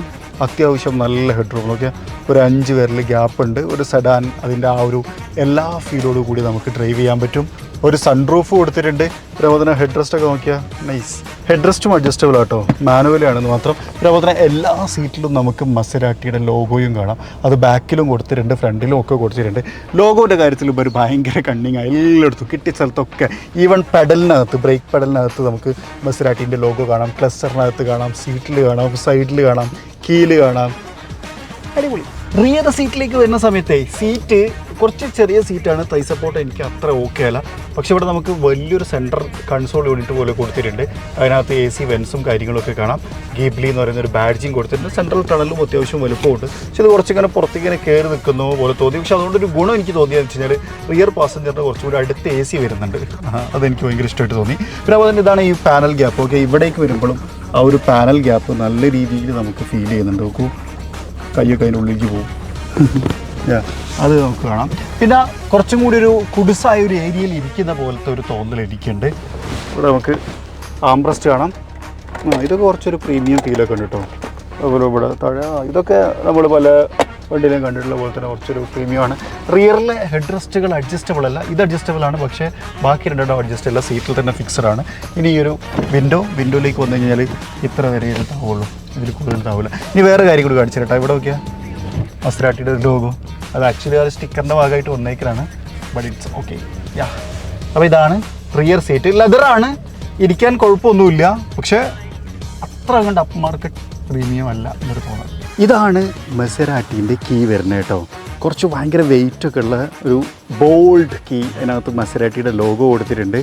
അത്യാവശ്യം നല്ല ഹെഡ് റൂം നോക്കിയാൽ ഒരു 5 പേരിൽ ഗ്യാപ്പ് ഉണ്ട്. ഒരു സെഡാൻ അതിൻ്റെ ആ ഒരു എല്ലാ ഫീലോടും കൂടി നമുക്ക് ഡ്രൈവ് ചെയ്യാൻ പറ്റും. ഒരു സൺറൂഫ് കൊടുത്തിട്ടുണ്ട്. അതുപോലെ ഹെഡ് റെസ്റ്റ് ഒക്കെ നോക്കിയാൽ നൈസ്. ഹെഡ് റെസ്റ്റും അഡ്ജസ്റ്റബിൾ ആട്ടോ, മാനുവലാണെന്ന് മാത്രം. അതുപോലെ എല്ലാ സീറ്റിലും നമുക്ക് മസരാട്ടിയുടെ ലോഗോയും കാണാം. അത് ബാക്കിലും കൊടുത്തിട്ടുണ്ട്, ഫ്രണ്ടിലും ഒക്കെ കൊടുത്തിട്ടുണ്ട്. ലോഗോയുടെ കാര്യത്തിൽ ഒരു ഭയങ്കര കണ്ണിങ് എല്ലായിടത്തും കിട്ടിയ സ്ഥലത്തൊക്കെ. ഈവൻ പെഡലിനകത്ത്, ബ്രേക്ക് പെഡലിനകത്ത് നമുക്ക് മസരാട്ടീൻ്റെ ലോഗോ കാണാം, ക്ലസ്റ്ററിനകത്ത് കാണാം, സീറ്റിൽ കാണാം, സൈഡിൽ കാണാം, കീല് കാണാം. അടിപൊളി. റിയർ സീറ്റിലേക്ക് വരുന്ന സമയത്തെ സീറ്റ് കുറച്ച് ചെറിയ സീറ്റാണ്, തൈ സപ്പോർട്ട് എനിക്ക് അത്ര ഓക്കെ അല്ല. പക്ഷെ ഇവിടെ നമുക്ക് വലിയൊരു സെൻറ്റർ കൺസോൾ യൂണിറ്റ് പോലെ കൊടുത്തിട്ടുണ്ട്. അതിനകത്ത് AC വെൻസും കാര്യങ്ങളൊക്കെ കാണാം. ഗീബ്ലി എന്ന് പറയുന്ന ഒരു ബാഡ്ജിങ് കൊടുത്തിട്ടുണ്ട്. സെൻട്രൽ ടണലും അത്യാവശ്യം വലുപ്പമുണ്ട്. പക്ഷെ ഇത് കുറച്ചിങ്ങനെ പുറത്തേക്കിങ്ങനെ കയറി നിൽക്കുന്ന പോലെ തോന്നി. പക്ഷെ അതുകൊണ്ടൊരു ഗുണം എനിക്ക് തോന്നിയെന്ന് വെച്ച് കഴിഞ്ഞാൽ റിയർ പാസഞ്ചറിൻ്റെ കുറച്ചുകൂടി അടുത്ത് AC വരുന്നുണ്ട്. അതെനിക്ക് ഭയങ്കര ഇഷ്ടമായിട്ട് തോന്നി. പിന്നെ അതുപോലെ തന്നെ ഇതാണ് ഈ പാനൽ ഗ്യാപ്പ്. ഓക്കെ, ഇവിടേക്ക് വരുമ്പോഴും ആ ഒരു പാനൽ ഗ്യാപ്പ് നല്ല രീതിയിൽ നമുക്ക് ഫീൽ ചെയ്യുന്നുണ്ട്. നോക്കൂ, കയ്യൊക്കെ അതിൻ്റെ ഉള്ളിലേക്ക് പോകും. അത് നമുക്ക് കാണാം. പിന്നെ കുറച്ചും കൂടി ഒരു കുടുസായ ഒരു ഏരിയയിൽ ഇരിക്കുന്ന പോലത്തെ ഒരു തോന്നൽ എനിക്കുണ്ട്. ഇവിടെ നമുക്ക് ആംബ്രസ്റ്റ് കാണാം. ഇതൊക്കെ കുറച്ചൊരു പ്രീമിയം ഫീലൊക്കെ ഉണ്ട് കേട്ടോ. അതുപോലെ ഇവിടെ താഴെ ഇതൊക്കെ നമ്മൾ പല വണ്ടിയിലും കണ്ടിട്ടുള്ള പോലെ തന്നെ കുറച്ചൊരു പ്രീമിയമാണ്. റിയറിലെ ഹെഡ് റെസ്റ്റുകൾ അഡ്ജസ്റ്റബിൾ അല്ല, ഇത് അഡ്ജസ്റ്റബിൾ ആണ്. പക്ഷേ ബാക്കി രണ്ടെണ്ണം അഡ്ജസ്റ്റ് അല്ല, സീറ്റിൽ തന്നെ ഫിക്സഡ് ആണ്. ഇനി ഈ ഒരു വിൻഡോയിലേക്ക് വന്നു കഴിഞ്ഞാൽ ഇത്ര വരെ ഉണ്ടാവുള്ളൂ, ഇതിൽ കൂടുതൽ ഉണ്ടാവില്ല. ഇനി വേറെ കാര്യം കൂടി കാണിച്ചു തരട്ടോ. ഇവിടെ നോക്കിയാൽ മസരാട്ടിയുടെ ലോഗോ, അത് ആക്ച്വലി ആ സ്റ്റിക്കറിൻ്റെ ഭാഗമായിട്ട് വന്നേക്കലാണ്. But it's okay. യാ, അപ്പോൾ ഇതാണ് റിയർ സീറ്റ്. ലെതറാണ്, ഇരിക്കാൻ കുഴപ്പമൊന്നുമില്ല. പക്ഷേ അത്ര കണ്ട് അപ്പ് മാർക്കറ്റ് പ്രീമിയം അല്ല എന്നൊരു തോന്നൽ. ഇതാണ് മസരാട്ടീൻ്റെ കീ വരുന്നത് കേട്ടോ. കുറച്ച് ഭയങ്കര വെയിറ്റൊക്കെ ഉള്ള ഒരു ബോൾഡ് കീ. അതിനകത്ത് മസരാട്ടിയുടെ ലോഗോ കൊടുത്തിട്ടുണ്ട്.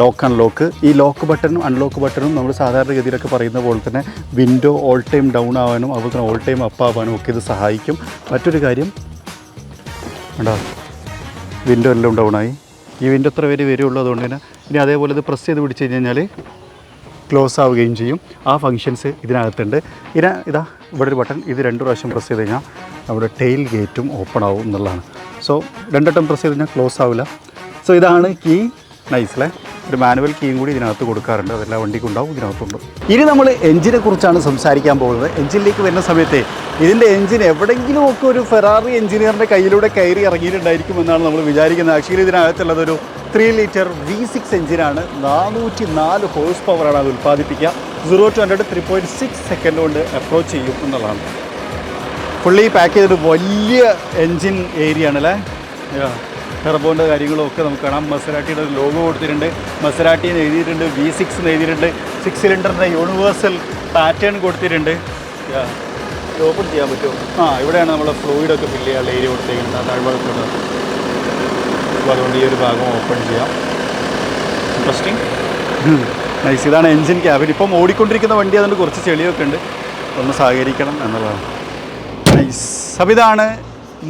Lock unlock. ഈ ലോക്ക് ബട്ടണും അൺലോക്ക് ബട്ടണും നമ്മൾ സാധാരണഗതിയിലൊക്കെ പറയുന്ന പോലെ തന്നെ വിൻഡോ ഓൾ ടൈം ഡൗൺ ആവാനും അതുപോലെ തന്നെ ഓൾ ടൈം അപ്പ് ആവാനും ഒക്കെ ഇത് സഹായിക്കും. മറ്റൊരു കാര്യം ഉണ്ടോ, വിൻഡോ എല്ലാം ഡൗണായി. ഈ വിൻഡോ എത്ര പേര് വരുള്ളൂ, അതുകൊണ്ട് തന്നെ ഇനി അതേപോലെ ഇത് പ്രസ് ചെയ്ത് പിടിച്ച് കഴിഞ്ഞാൽ ക്ലോസ് ആവുകയും ചെയ്യും. ആ ഫങ്ഷൻസ് ഇതിനകത്തുണ്ട്. ഇതാ ഇവിടെ ഒരു ബട്ടൺ, ഇത് 2 പ്രാവശ്യം പ്രസ് ചെയ്ത് കഴിഞ്ഞാൽ അവിടെ ടെയിൽ ഗേറ്റും ഓപ്പൺ ആവും എന്നുള്ളതാണ്. സോ 2 വട്ടം പ്രസ് ചെയ്ത് കഴിഞ്ഞാൽ ക്ലോസ് ആവില്ല. സോ ഇതാണ് കീ. നൈസ് അല്ലേ. ഒരു മാനുവൽ കീയും കൂടി ഇതിനകത്ത് കൊടുക്കാറുണ്ട്. അതെല്ലാം വണ്ടിക്ക് ഉണ്ടാവും, ഇതിനകത്തുണ്ട്. ഇനി നമ്മൾ എഞ്ചിനെ കുറിച്ചാണ് സംസാരിക്കാൻ പോകുന്നത്. എഞ്ചിനിലേക്ക് വരുന്ന സമയത്ത് ഇതിൻ്റെ എഞ്ചിൻ എവിടെയെങ്കിലുമൊക്കെ ഒരു ഫെറാറി എഞ്ചിനീയറിൻ്റെ കയ്യിലൂടെ കയറി ഇറങ്ങിയിട്ടുണ്ടായിരിക്കുമെന്നാണ് നമ്മൾ വിചാരിക്കുന്നത്. ആക്ച്വലി ഇതിനകത്തുള്ളതൊരു 3 ലിറ്റർ V6 എഞ്ചിനാണ്. 404 ഹോഴ്സ് പവറാണ് അത് ഉൽപ്പാദിപ്പിക്കുക. 0 to 100 3.6 സെക്കൻഡ് കൊണ്ട് അപ്രോച്ച് ചെയ്യും എന്നുള്ളതാണ്. ഫുള്ളി പാക്ക് ചെയ്തൊരു വലിയ എൻജിൻ ഏരിയ ആണല്ലേ. ടെർബോൻ്റെ കാര്യങ്ങളും ഒക്കെ നമുക്ക് കാണാം. മസരാട്ടിയുടെ ഒരു ലോഗോ കൊടുത്തിട്ടുണ്ട്. മസരാട്ടി എന്ന് എഴുതിയിട്ടുണ്ട്, V6 എന്ന് എഴുതിയിട്ടുണ്ട്. 6 സിലിണ്ടറിൻ്റെ യൂണിവേഴ്സൽ പാറ്റേൺ കൊടുത്തിട്ടുണ്ട്. ഇത് ഓപ്പൺ ചെയ്യാൻ പറ്റുമോ? ഇവിടെയാണ് നമ്മൾ ഫ്ലൂയിഡൊക്കെ ഫില്ല് ചെയ്യാനുള്ള ഏരിയ കൊടുത്തേക്കുന്നത്. ആ താഴ്ഭാഗത്തുണ്ട്. അപ്പോൾ അതുകൊണ്ട് ഈ ഒരു ഭാഗം ഓപ്പൺ ചെയ്യാം. ഇൻട്രസ്റ്റിംഗ്. നൈസ്. ഇതാണ് എൻജിൻ ക്യാബിൻ. ഇപ്പം ഓടിക്കൊണ്ടിരിക്കുന്ന വണ്ടി, അതുകൊണ്ട് കുറച്ച് ചെളിയൊക്കെ ഉണ്ട്, ഒന്ന് സഹകരിക്കണം എന്നുള്ളതാണ്. നൈസ്. അപ്പോൾ ഇതാണ്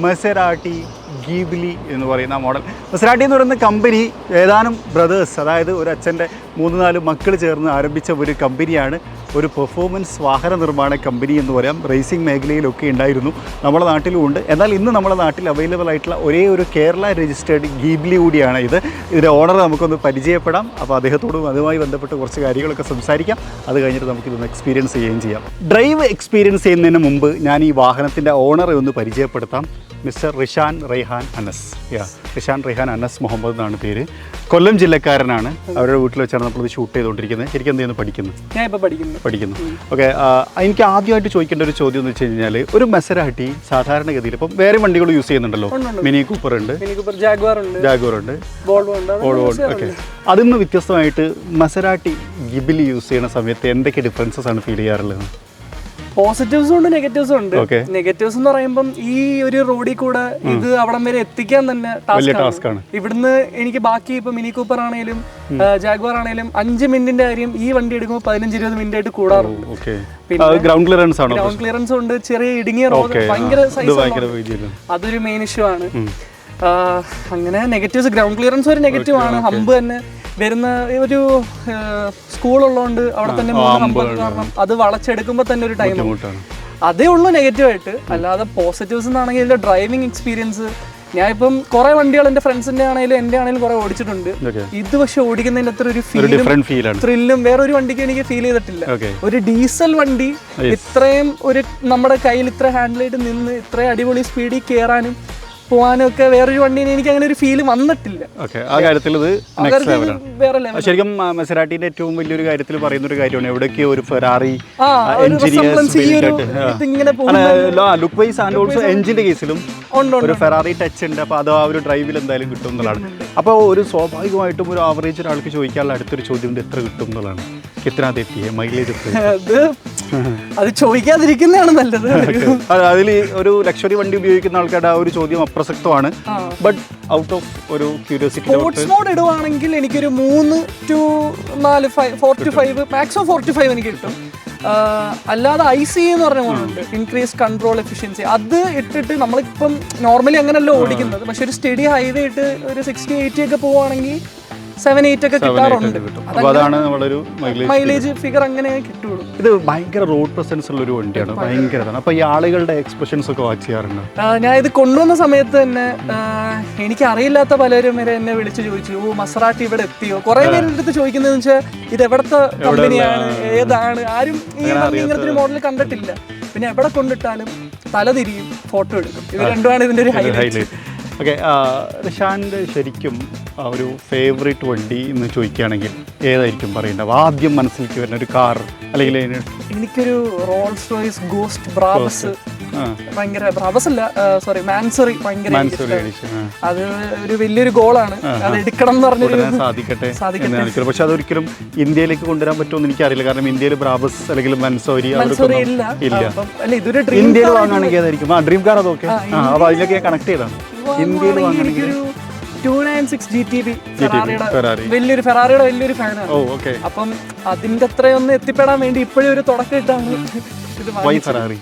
മസരാട്ടി ഗീബ്ലി എന്ന് പറയുന്ന മോഡൽ. മസരാട്ടി എന്ന് പറയുന്ന കമ്പനി ഏതാനും ബ്രദേഴ്സ്, അതായത് ഒരു അച്ഛൻ്റെ 3-4 മക്കൾ ചേർന്ന് ആരംഭിച്ച ഒരു കമ്പനിയാണ്. ഒരു പെർഫോമൻസ് വാഹന നിർമ്മാണ കമ്പനി എന്ന് പറയാം. റേസിംഗ് മേഖലയിലൊക്കെ ഉണ്ടായിരുന്നു, നമ്മുടെ നാട്ടിലും ഉണ്ട്. എന്നാൽ ഇന്ന് നമ്മുടെ നാട്ടിൽ അവൈലബിൾ ആയിട്ടുള്ള ഒരേ ഒരു കേരള രജിസ്റ്റേർഡ് ഗീബ്ലി കൂടിയാണ് ഇത്. ഇതിൻ്റെ ഓണർ നമുക്കൊന്ന് പരിചയപ്പെടാം. അപ്പോൾ അദ്ദേഹത്തോടും അതുമായി ബന്ധപ്പെട്ട് കുറച്ച് കാര്യങ്ങളൊക്കെ സംസാരിക്കാം. അത് കഴിഞ്ഞിട്ട് നമുക്കിതൊന്ന് എക്സ്പീരിയൻസ് ചെയ്യുകയും ചെയ്യാം. ഡ്രൈവ് എക്സ്പീരിയൻസ് ചെയ്യുന്നതിന് മുമ്പ് ഞാൻ ഈ വാഹനത്തിൻ്റെ ഓണറെ ഒന്ന് പരിചയപ്പെടുത്താം. മിസ്റ്റർ റിഷാൻ റെയ്ഹാൻ അനസ്. റിഷാൻ റെയ്ഹാൻ അനസ് മുഹമ്മദ് എന്നാണ് പേര്. കൊല്ലം ജില്ലക്കാരനാണ്. അവരുടെ വീട്ടിൽ വെച്ചാണ് നമ്മളിത് ഷൂട്ട് ചെയ്തുകൊണ്ടിരിക്കുന്നത്. ശരിക്കും എന്ത് ചെയ്യുന്നു? ഞാൻ ഇപ്പോൾ പഠിക്കുന്നു. ഓക്കെ. എനിക്ക് ആദ്യമായിട്ട് ചോദിക്കേണ്ട ഒരു ചോദ്യം എന്ന് വെച്ച് കഴിഞ്ഞാൽ, ഒരു മസരാട്ടി സാധാരണഗതിയിൽ ഇപ്പം വേറെ വണ്ടികൾ യൂസ് ചെയ്യുന്നുണ്ടല്ലോ. മിനി കൂപ്പർ ഉണ്ട്, ജാഗ്വർ ഉണ്ട്, വോൾവോ ഉണ്ട്. ഓക്കെ. അതിൽ നിന്ന് വ്യത്യസ്തമായിട്ട് മസരാട്ടി ഗിബിലി യൂസ് ചെയ്യുന്ന സമയത്ത് എന്തൊക്കെ ഡിഫറൻസസ് ആണ് ഫീൽ ചെയ്യാറുള്ളത്? പോസിറ്റീവ്സും ഉണ്ട് നെഗറ്റീവ്സും ഉണ്ട്. നെഗറ്റീവ്സ് എന്ന് പറയുമ്പോൾ ഈ ഒരു റോഡിൽ കൂടെ ഇത് അവിടം വരെ എത്തിക്കാൻ തന്നെ ടാസ്ക് ആണ്. ഇവിടുന്ന് എനിക്ക് ബാക്കി ഇപ്പൊ മിനി കൂപ്പർ ആണെങ്കിലും ജാഗ്വാർ ആണെങ്കിലും 5 മിനിറ്റിന്റെ കാര്യം ഈ വണ്ടി എടുക്കുമ്പോൾ 15-20 മിനിറ്റ് ആയിട്ട് കൂടാറുണ്ട്. പിന്നെ ഗ്രൗണ്ട് ക്ലിയറൻസ് ഉണ്ട്, ചെറിയ ഇടുങ്ങിയ റോഡ്, ഭയങ്കര സൈസ്, അതൊരു മെയിൻ ഇഷ്യൂ ആണ്. അങ്ങനെ നെഗറ്റീവ്സ്, ഗ്രൗണ്ട് ക്ലിയറൻസ് ഒരു നെഗറ്റീവ് ആണ്. ഹമ്പ് തന്നെ വരുന്ന ഒരു സ്കൂളുള്ളതുകൊണ്ട് അവിടെ തന്നെ കാരണം അത് വളച്ചെടുക്കുമ്പോൾ തന്നെ ഒരു ടൈം, അതേ ഉള്ളൂ നെഗറ്റീവായിട്ട്. അല്ലാതെ പോസിറ്റീവ്സ് എന്നാണെങ്കിൽ ഇതിന്റെ ഡ്രൈവിംഗ് എക്സ്പീരിയൻസ്, ഞാൻ ഇപ്പം കുറെ വണ്ടികൾ എന്റെ ഫ്രണ്ട്സിന്റെ ആണെങ്കിലും എന്റെ ആണെങ്കിലും കുറെ ഓടിച്ചിട്ടുണ്ട്. ഇത് പക്ഷെ ഓടിക്കുന്നതിന്റെ അത്ര ഒരു ത്രില്ലും വേറെ ഒരു വണ്ടിക്ക് എനിക്ക് ഫീൽ ചെയ്തിട്ടില്ല. ഒരു ഡീസൽ വണ്ടി ഇത്രയും ഒരു നമ്മുടെ കയ്യിൽ ഇത്ര ഹാൻഡിലായിട്ട് നിന്ന് ഇത്രയും അടിപൊളി സ്പീഡിൽ കയറാനും പോവാനും ഒക്കെ വേറൊരു വണ്ടിന് എനിക്ക് അങ്ങനെ ഒരു ഫീൽ വന്നിട്ടില്ല. ആ കാര്യത്തിൽ ശരിക്കും മസറാട്ടിന്റെ ഏറ്റവും വലിയൊരു കാര്യത്തിൽ പറയുന്ന ഒരു കാര്യമാണ്, എവിടേക്കോ ഒരു Ferrari look wise and also എഞ്ചിന്റെ കേസിലും ഒരു ഫെറാറി ടച്ച് ഉണ്ട്. അപ്പൊ അത് ആ ഒരു ഡ്രൈവിൽ എന്തായാലും കിട്ടും എന്നുള്ളതാണ്. അപ്പോൾ ഒരു സ്വാഭാവികമായിട്ടും ഒരു ആവറേജ് ഒരാൾക്ക് ചോദിക്കാനുള്ള അടുത്തൊരു ചോദ്യം എത്ര കിട്ടും എന്നുള്ളതാണ്. എത്ര എത്തിയ മൈലേജ് അത് ചോദിക്കാതിരിക്കുന്നതാണ് നല്ലത്. അതിൽ ഒരു ലക്ഷറി വണ്ടി ഉപയോഗിക്കുന്ന ആൾക്കാരുടെ ആ ഒരു ചോദ്യം അപ്രസക്തമാണ്. ബട്ട് ഔട്ട് ഓഫ് ഒരു ക്യൂരിയോസിറ്റി സ്പോർട്സ് മോഡ് ഇടുവാണെങ്കിൽ എനിക്കൊരു 3 to 4 4 to 5 മാക്സിമം 4 to 5 എനിക്ക് കിട്ടും. അല്ലാതെ IC എന്ന് പറഞ്ഞ മോഡുണ്ട്, ഇൻക്രീസ് കൺട്രോൾ എഫിഷ്യൻസി, അത് ഇട്ടിട്ട് നമ്മളിപ്പം നോർമലി അങ്ങനെയല്ല ഓടിക്കുന്നത്. പക്ഷെ ഒരു സ്റ്റഡി ഹൈവേ ഇട്ട് ഒരു 60-80 ഒക്കെ പോവുകയാണെങ്കിൽ 7-8 ഒക്കെ കിട്ടാറുണ്ട്. മൈലേജ് ഫിഗർ അങ്ങനെ കിട്ടുള്ളൂ. ഇത് ഭയങ്കര റോഡ് പ്രസൻസ് ഉള്ള ഒരു വണ്ടിയാണ്, ഭയങ്കരതാണ്. അപ്പൊ ഈ ആളുകളുടെ എക്സ്പ്രഷൻസ് ഒക്കെ വാച്ച് ചെയ്യാറുണ്ട്. ഞാൻ ഇത് കൊണ്ടുവന്ന സമയത്ത് തന്നെ എനിക്ക് അറിയില്ലാത്ത പലരും വരെ എന്നെ വിളിച്ച് ചോദിച്ചു, ഓ മസറാട്ടി ഇവിടെ എത്തിയോ. കുറെ പേരുടെ അടുത്ത് ചോദിക്കുന്നതെന്ന് വെച്ചാൽ ഇത് എവിടത്തെ കമ്പനിയാണ്, ഏതാണ്, ആരും ഈ ഇങ്ങനത്തെ ഒരു മോഡൽ കണ്ടിട്ടില്ല. പിന്നെ എവിടെ കൊണ്ടിട്ടാലും തലതിരിയും, ഫോട്ടോ എടുക്കും. ഇത് രണ്ടുമാണ് ഇതിന്റെ ഒരു ഹൈലൈറ്റ്. ഓക്കെ, റിഷാൻ്റെ ശരിക്കും ഒരു ഫേവറേറ്റ് വണ്ടി എന്ന് ചോദിക്കുകയാണെങ്കിൽ ഏതായിരിക്കും പറയേണ്ടത്? ആദ്യം മനസ്സിലേക്ക് വരുന്ന ഒരു കാർ അല്ലെങ്കിൽ എനിക്കൊരു റോൾസ് റോയ്സ് ഗോസ്റ്റ് ബ്രാബസ്, ഭയങ്കര ബ്രാബസ് അല്ല സോറി മാൻസറി, ഭയങ്കര അത് ഒരു വലിയൊരു ഗോളാണ്. അത് എടുക്കണം എന്ന് പറഞ്ഞൊരു സാധിക്കട്ടെ. പക്ഷെ അതൊരിക്കലും ഇന്ത്യയിലേക്ക് കൊണ്ടുവരാൻ പറ്റുമെന്ന് എനിക്കറിയില്ല. കാരണം ഇന്ത്യയിൽ ബ്രാബസ് അല്ലെങ്കിൽ മാൻസോരി ഇല്ല. ഇന്ത്യയിൽ വാങ്ങുകയാണെങ്കിൽ ഏതായിരിക്കും? ഡ്രീം കാർ അതൊക്കെ അപ്പോൾ അതിലൊക്കെ കണക്ട് ചെയ്താണ്. ഇന്ത്യയിൽ വാങ്ങുകയാണെങ്കിൽ 296 GTB വലിയൊരു ഫെറാറിയുടെ വലിയൊരു ഫാനാണ്. അപ്പം അതിന്റെ അത്രയൊന്ന് എത്തിപ്പെടാൻ വേണ്ടി ഇപ്പോഴും ഒരു തുടക്കം ഇട്ടാണ് ഇത്.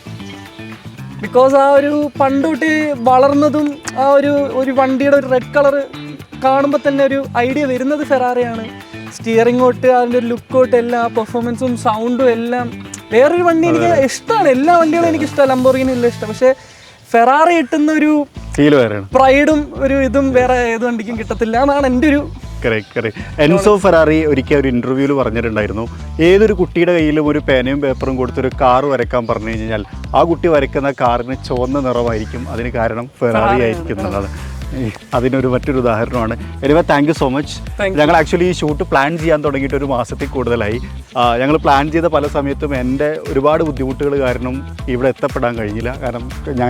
ബിക്കോസ് ആ ഒരു പണ്ട് തൊട്ട് വളർന്നതും ആ ഒരു വണ്ടിയുടെ ഒരു റെഡ് കളർ കാണുമ്പോൾ തന്നെ ഒരു ഐഡിയ വരുന്നത് ഫെറാറിയാണ്. സ്റ്റിയറിംഗ് തൊട്ട് അതിൻ്റെ ഒരു ലുക്ക് തൊട്ട് എല്ലാ പെർഫോമൻസും സൗണ്ടും എല്ലാം. വേറൊരു വണ്ടി എനിക്ക് ഇഷ്ടമാണ്, എല്ലാ വണ്ടികളും എനിക്ക് ഇഷ്ടമാണ്, ലംബോർഗിനി എല്ലാം ഇഷ്ടം. പക്ഷെ ഫെറാറി കിട്ടുന്ന ഒരു പ്രൈഡും ഒരു ഇതും വേറെ ഏത് വണ്ടിക്കും കിട്ടത്തില്ല എന്നാണ് എൻ്റെ ഒരു. എൻസോ ഫെറാറി ഒരിക്കൽ ഒരു ഇന്റർവ്യൂവിൽ പറഞ്ഞിട്ടുണ്ടായിരുന്നു, ഏതൊരു കുട്ടിയുടെ കയ്യിലും ഒരു പേനയും പേപ്പറും കൊടുത്തൊരു കാർ വരയ്ക്കാൻ പറഞ്ഞു കഴിഞ്ഞാൽ ആ കുട്ടി വരയ്ക്കുന്ന കാറിന് ചുവന്ന നിറമായിരിക്കും. അതിന് കാരണം ഫെറാറി ആയിരിക്കും എന്നുള്ളത്. അതിനൊരു മറ്റൊരു ഉദാഹരണമാണ്. Anyway thank you so much. ഞങ്ങൾ ആക്ച്വലി ഈ ഷൂട്ട് പ്ലാൻ ചെയ്യാൻ തുടങ്ങിയിട്ട് ഒരു മാസത്തിൽ കൂടുതലായി. ഞങ്ങൾ പ്ലാൻ ചെയ്ത പല സമയത്തും എൻ്റെ ഒരുപാട് ബുദ്ധിമുട്ടുകൾ കാരണം ഇവിടെ എത്തപ്പെടാൻ കഴിഞ്ഞില്ല. കാരണം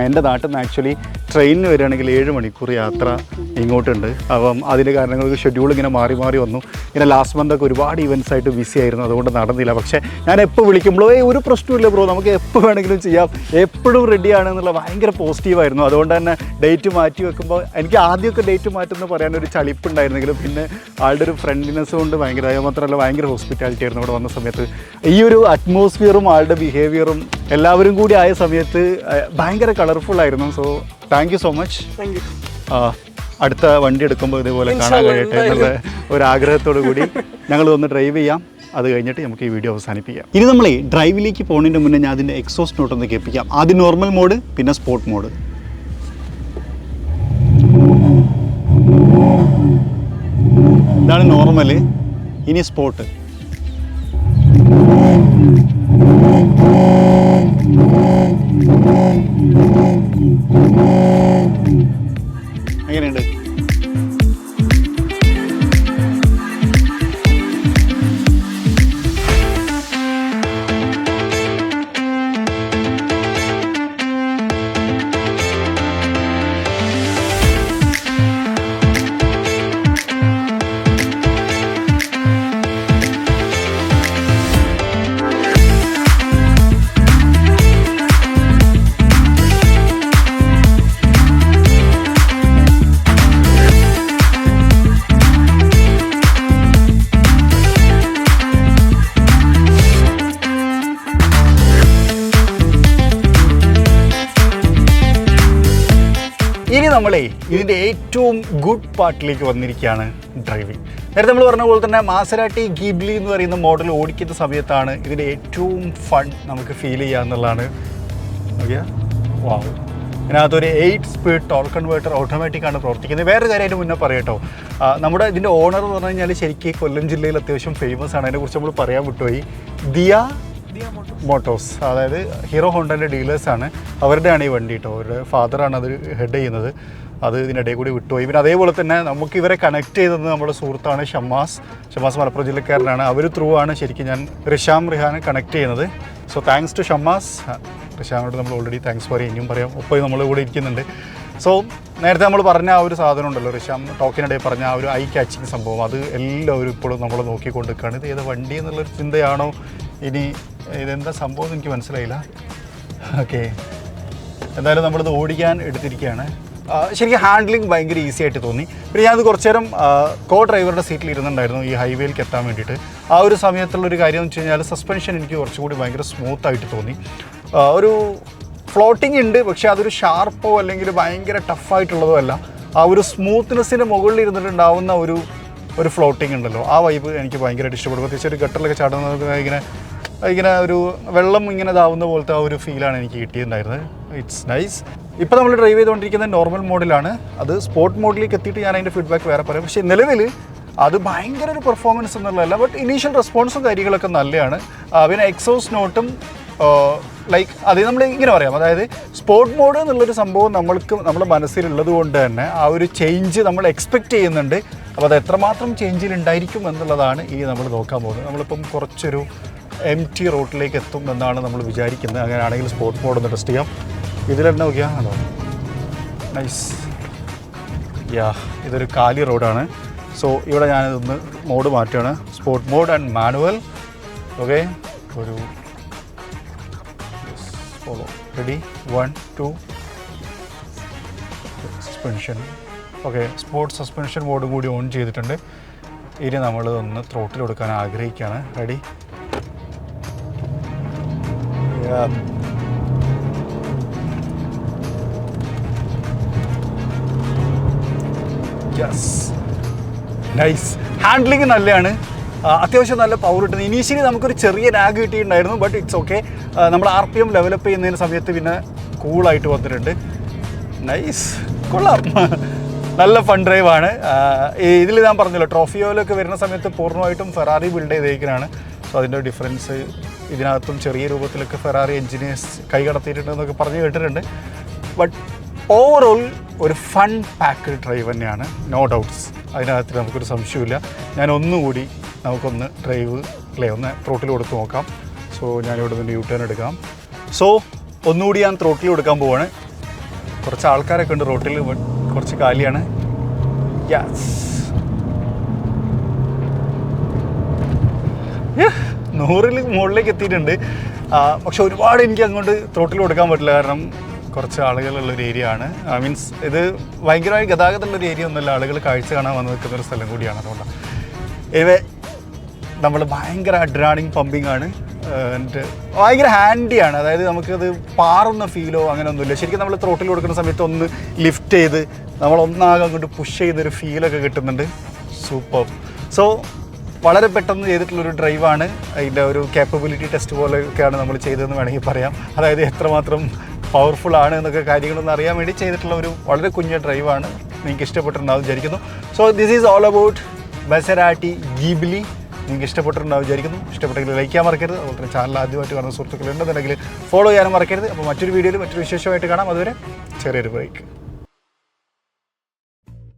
എൻ്റെ നാട്ടിൽ നിന്ന് ആക്ച്വലി ട്രെയിനിന് വരികയാണെങ്കിൽ 7 മണിക്കൂർ യാത്ര ഇങ്ങോട്ടുണ്ട്. അപ്പം അതിൻ്റെ കാരണങ്ങൾക്ക് ഷെഡ്യൂൾ ഇങ്ങനെ മാറി മാറി വന്നു. ഇങ്ങനെ ലാസ്റ്റ് മന്തൊക്കെ ഒരുപാട് ഇവൻറ്റ്സ് ആയിട്ട് ബിസി ആയിരുന്നു, അതുകൊണ്ട് നടന്നില്ല. പക്ഷേ ഞാൻ എപ്പോൾ വിളിക്കുമ്പോഴോ ഒരു പ്രശ്നമില്ല ബ്രോ, നമുക്ക് എപ്പോൾ വേണമെങ്കിലും ചെയ്യാം, എപ്പോഴും റെഡിയാണെന്നുള്ള ഭയങ്കര പോസിറ്റീവായിരുന്നു. അതുകൊണ്ട് തന്നെ ഡേറ്റ് മാറ്റി വെക്കുമ്പോൾ എനിക്ക് ആദ്യമൊക്കെ ഡേറ്റ് മാറ്റുമെന്ന് പറയാനൊരു ചളിപ്പുണ്ടായിരുന്നെങ്കിലും പിന്നെ ആളുടെ ഒരു ഫ്രണ്ട്ലിനെസ് കൊണ്ട് ഭയങ്കര, മാത്രമല്ല ഭയങ്കര ഹോസ്പിറ്റാലിറ്റി ആയിരുന്നു ഇവിടെ വന്ന സമയത്ത്. ഈ ഒരു അറ്റ്മോസ്ഫിയറും ആളുടെ ബിഹേവിയറും എല്ലാവരും കൂടി ആയ സമയത്ത് ഭയങ്കര കളർഫുള്ളായിരുന്നു. So thank you so much. അടുത്ത വണ്ടി എടുക്കുമ്പോൾ ഇതേപോലെ കാണാൻ കഴിയട്ടെ എന്നുള്ള ഒരാഗ്രഹത്തോടു കൂടി ഞങ്ങൾ ഒന്ന് ഡ്രൈവ് ചെയ്യാം. അത് കഴിഞ്ഞിട്ട് നമുക്ക് ഈ വീഡിയോ അവസാനിപ്പിക്കാം. ഇനി നമ്മൾ ഡ്രൈവിലേക്ക് പോകുന്നതിന് മുന്നേ ഞാൻ അതിൻ്റെ എക്സോസ്റ്റ് നോട്ടൊന്ന് കേൾപ്പിക്കാം. ആദ്യം നോർമൽ മോഡ്, പിന്നെ സ്പോർട്ട് മോഡ്. ഇതാണ് നോർമൽ, ഇനി സ്പോർട്ട്. എങ്ങനെയുണ്ട്? നമ്മളെ ഇതിൻ്റെ ഏറ്റവും ഗുഡ് പാർട്ടിലേക്ക് വന്നിരിക്കുകയാണ്, ഡ്രൈവിംഗ്. നേരത്തെ നമ്മൾ പറഞ്ഞ പോലെ തന്നെ മാസരാട്ടി ഗിബ്ലി എന്ന് പറയുന്ന മോഡൽ ഓടിക്കുന്ന സമയത്താണ് ഇതിൻ്റെ ഏറ്റവും ഫൺ നമുക്ക് ഫീൽ ചെയ്യുക എന്നുള്ളതാണ്. ഓക്കെ, വാവ്. ഇതിനകത്തൊരു 8 സ്പീഡ് ടോർക്ക് കൺവേർട്ടർ ഓട്ടോമാറ്റിക്കാണ് പ്രവർത്തിക്കുന്നത്. വേറൊരു കാര്യമായിട്ട് മുന്നേ പറയട്ടോ, നമ്മുടെ ഇതിൻ്റെ ഓണർ എന്ന് പറഞ്ഞു കഴിഞ്ഞാൽ ശരിക്കും കൊല്ലം ജില്ലയിൽ അത്യാവശ്യം ഫേമസ് ആണ്. അതിനെക്കുറിച്ച് നമ്മൾ പറയാൻ വിട്ടുപോയി. ദിയ മോട്ടോഴ്സ്, അതായത് ഹീറോ ഹോണ്ടൻ്റെ ഡീലേഴ്സാണ്. അവരുടെയാണ് ഈ വണ്ടി കേട്ടോ. അവരുടെ ഫാദറാണ് അത് ഹെഡ് ചെയ്യുന്നത്. അത് ഇതിനിടയിൽ കൂടി വിട്ടുപോയി. പിന്നെ അതേപോലെ തന്നെ നമുക്ക് ഇവരെ കണക്ട് ചെയ്തത് നമ്മുടെ സുഹൃത്താണ് ഷമ്മാസ് മലപ്പുറം ജില്ലക്കാരനാണ്. അവർ ത്രൂ ആണ് ശരിക്കും ഞാൻ റിഹാനെ കണക്ട് ചെയ്യുന്നത്. So thanks to Shammas. റിഷാമിനോട് നമ്മൾ ഓൾറെഡി താങ്ക്സ് പറയും, ഇനിയും പറയാം. ഒപ്പം നമ്മൾ കൂടെ ഇരിക്കുന്നുണ്ട്. സോ നേരത്തെ നമ്മൾ പറഞ്ഞ ആ ഒരു സാധനം ഉണ്ടല്ലോ, റിഷാം ടോക്കിനിടയിൽ പറഞ്ഞ ആ ഒരു ഐ ക്യാച്ചിങ് സംഭവം, അത് എല്ലാവരും ഇപ്പോഴും നമ്മൾ നോക്കിക്കൊണ്ട് നിൽക്കുകയാണ്. ഇത് ഏത് വണ്ടി എന്നുള്ളൊരു ചിന്തയാണോ, ഇനി ഇതെന്താ സംഭവം എന്ന് എനിക്ക് മനസ്സിലായില്ല. ഓക്കെ, എന്തായാലും നമ്മളിത് ഓടിക്കാൻ എടുത്തിരിക്കുകയാണ്. ശരിക്കും ഹാൻഡ്ലിങ് ഭയങ്കര ഈസി ആയിട്ട് തോന്നി. പിന്നെ ഞാനത് കുറച്ച് നേരം ഡ്രൈവറുടെ സീറ്റിൽ ഇരുന്നുണ്ടായിരുന്നു ഈ ഹൈവേയിലേക്ക് എത്താൻ വേണ്ടിയിട്ട്. ആ ഒരു സമയത്തുള്ളൊരു കാര്യം എന്ന് വെച്ച് കഴിഞ്ഞാൽ സസ്പെൻഷൻ എനിക്ക് കുറച്ചുകൂടി ഭയങ്കര സ്മൂത്തായിട്ട് തോന്നി. ഒരു ഫ്ലോട്ടിംഗ് ഉണ്ട്, പക്ഷേ അതൊരു ഷാർപ്പോ അല്ലെങ്കിൽ ഭയങ്കര ടഫായിട്ടുള്ളതോ അല്ല. ആ ഒരു സ്മൂത്ത്നെസ്സിന് മുകളിൽ ഇരുന്നിട്ടുണ്ടാവുന്ന ഒരു ഫ്ലോട്ടിംഗ് ഉണ്ടല്ലോ, ആ വൈബ് എനിക്ക് ഭയങ്കരമായിട്ട് ഇഷ്ടപ്പെടും. പ്രത്യേകിച്ച് ഒരു ഗട്ടറിലൊക്കെ ചാടുന്നത് ഇങ്ങനെ ഒരു വെള്ളം ഇങ്ങനെ ഇതാവുന്ന പോലത്തെ ആ ഒരു ഫീലാണ് എനിക്ക് കിട്ടിയിട്ടുണ്ടായിരുന്നത്. It's nice. ഇപ്പോൾ നമ്മൾ ഡ്രൈവ് ചെയ്തുകൊണ്ടിരിക്കുന്നത് നോർമൽ മോഡിലാണ്. അത് സ്പോർട്ട് മോഡിലേക്ക് എത്തിയിട്ട് ഞാൻ അതിൻ്റെ ഫീഡ്ബാക്ക് വേറെ പറയാം. പക്ഷേ നിലവിൽ അത് ഭയങ്കര ഒരു പെർഫോമൻസ് എന്നുള്ളതല്ല, ബട്ട് ഇനീഷ്യൽ റെസ്പോൺസും കാര്യങ്ങളൊക്കെ നല്ലതാണ്. പിന്നെ എക്സോസ് നോട്ടും ലൈക്ക് അത് നമ്മൾ ഇങ്ങനെ പറയാം, അതായത് സ്പോർട്ട് മോഡ് എന്നുള്ളൊരു സംഭവം നമ്മുടെ മനസ്സിലുള്ളത് കൊണ്ട് തന്നെ ആ ഒരു ചേഞ്ച് നമ്മൾ എക്സ്പെക്റ്റ് ചെയ്യുന്നുണ്ട്. അപ്പോൾ അത് എത്രമാത്രം ചേഞ്ചിലുണ്ടായിരിക്കും എന്നുള്ളതാണ് ഈ നമ്മൾ നോക്കാൻ പോകുന്നത്. നമ്മളിപ്പം കുറച്ചൊരു empty റോട്ടിലേക്ക് എത്തും എന്നാണ് നമ്മൾ വിചാരിക്കുന്നത്. അങ്ങനെയാണെങ്കിൽ സ്പോർട്ട് മോഡ് ഒന്ന് ടെസ്റ്റ് ചെയ്യാം. ഇതിൽ തന്നെ നോക്കിയാൽ ആണോ, നൈസ്. ഇതൊരു കാലി റോഡാണ്. സോ ഇവിടെ ഞാനിതൊന്ന് മോഡ് മാറ്റുകയാണ്, sport mode and manual. Okay, ഒരു follow. Ready, 1 2 suspension. Okay, sport suspension മോഡും കൂടി ഓൺ ചെയ്തിട്ടുണ്ട്. ഇനി നമ്മൾ ഒന്ന് ത്രോട്ടിൽ കൊടുക്കാൻ ആഗ്രഹിക്കുകയാണ്. Ready, nice. ഹാൻഡ്ലിങ് നല്ലതാണ്, അത്യാവശ്യം നല്ല പവർ കിട്ടുന്നത്. ഇനീഷ്യലി നമുക്കൊരു ചെറിയ ലാഗ് കിട്ടിയിട്ടുണ്ടായിരുന്നു, ബട്ട് ഇറ്റ്സ് ഓക്കെ. നമ്മൾ RPM ഡെവലപ്പ് ചെയ്യുന്നതിന് സമയത്ത് പിന്നെ കൂളായിട്ട് വന്നിട്ടുണ്ട്. നൈസ്, കൊള്ളാം. നല്ല ഫൺ ഡ്രൈവാണ്. ഇതിൽ ഞാൻ പറഞ്ഞല്ലോ, ട്രോഫിയോയിലൊക്കെ വരുന്ന സമയത്ത് പൂർണ്ണമായിട്ടും ഫെറാറി ബിൽഡ് ചെയ്തേക്കാനാണ്. സോ അതിൻ്റെ ഡിഫറൻസ് ഇതിനകത്തും ചെറിയ രൂപത്തിലൊക്കെ ഫെറാറി എൻജിനീയേഴ്സ് കൈ കടത്തിയിട്ടുണ്ടെന്നൊക്കെ പറഞ്ഞ് കേട്ടിട്ടുണ്ട്. ബട്ട് ഓവറോൾ ഒരു ഫൺ പാക്ക്ഡ് ഡ്രൈവ് തന്നെയാണ്, നോ ഡൗട്ട്സ്. അതിനകത്ത് നമുക്കൊരു സംശയമില്ല. ഞാൻ ഒന്നുകൂടി നമുക്കൊന്ന് ഡ്രൈവ് ഒന്ന് ത്രോട്ടിൽ കൊടുത്ത് നോക്കാം. സോ ഞാനിവിടെ നിന്ന് യു ടേൺ എടുക്കാം. സോ ഒന്നുകൂടി ഞാൻ ത്രോട്ടിൽ കൊടുക്കാൻ പോവാണ്. കുറച്ച് ആൾക്കാരൊക്കെ ഉണ്ട് റോട്ടിൽ, കുറച്ച് കാലിയാണ്. യെസ്, 100 മുകളിലേക്ക് എത്തിയിട്ടുണ്ട്. പക്ഷെ ഒരുപാട് എനിക്ക് അങ്ങോട്ട് ത്രോട്ടിൽ കൊടുക്കാൻ പറ്റില്ല, കാരണം കുറച്ച് ആളുകളുള്ളൊരു ഏരിയ ആണ്. മീൻസ് ഇത് ഭയങ്കരമായി ഗതാഗതമുള്ളൊരു ഏരിയ ഒന്നുമല്ല, ആളുകൾ കാഴ്ച കാണാൻ വന്ന് നിൽക്കുന്നൊരു സ്ഥലം കൂടിയാണ്. അതുകൊണ്ടാണ് ഇവ നമ്മൾ ഭയങ്കര അഡ്രാണിങ് പമ്പിങ് ആണ്. എന്നിട്ട് ഭയങ്കര ഹാൻഡിയാണ്, അതായത് നമുക്കത് പാറുന്ന ഫീലോ അങ്ങനെ ഒന്നുമില്ല. ശരിക്കും നമ്മൾ ത്രോട്ടിൽ കൊടുക്കുന്ന സമയത്ത് ഒന്ന് ലിഫ്റ്റ് ചെയ്ത് നമ്മളൊന്നാകെ അങ്ങോട്ട് പുഷ് ചെയ്തൊരു ഫീലൊക്കെ കിട്ടുന്നുണ്ട്. സൂപ്പർ. സോ വളരെ പെട്ടെന്ന് ചെയ്തിട്ടുള്ളൊരു ഡ്രൈവാണ്. അതിൻ്റെ ഒരു കേപ്പബിലിറ്റി ടെസ്റ്റ് പോലെയൊക്കെയാണ് നമ്മൾ ചെയ്തതെന്ന് വേണമെങ്കിൽ പറയാം. അതായത് എത്രമാത്രം പവർഫുൾ ആണ് എന്നൊക്കെ കാര്യങ്ങളൊന്നും അറിയാൻ വേണ്ടി ചെയ്തിട്ടുള്ള ഒരു വളരെ കുഞ്ഞ ഡ്രൈവാണ്. നിങ്ങൾക്ക് ഇഷ്ടപ്പെട്ടിട്ടുണ്ടാവും വിചാരിക്കുന്നു. So this is all about Maserati Ghibli. നിങ്ങൾക്ക് ഇഷ്ടപ്പെട്ടിട്ടുണ്ടാവും വിചാരിക്കുന്നു. ഇഷ്ടപ്പെട്ടെങ്കിൽ ലൈക്ക് ചെയ്യാൻ മറക്കരുത്. അതുപോലെ തന്നെ ചാനൽ ആദ്യമായിട്ട് കാണുന്ന സുഹൃത്തുക്കളുണ്ടെന്നുണ്ടെങ്കിൽ ഫോളോ ചെയ്യാനും മറക്കരുത്. അപ്പോൾ മറ്റൊരു വീഡിയോയിൽ മറ്റൊരു വിശേഷമായിട്ട് കാണാം. അതുവരെ ചെറിയൊരു ബ്രേക്ക്.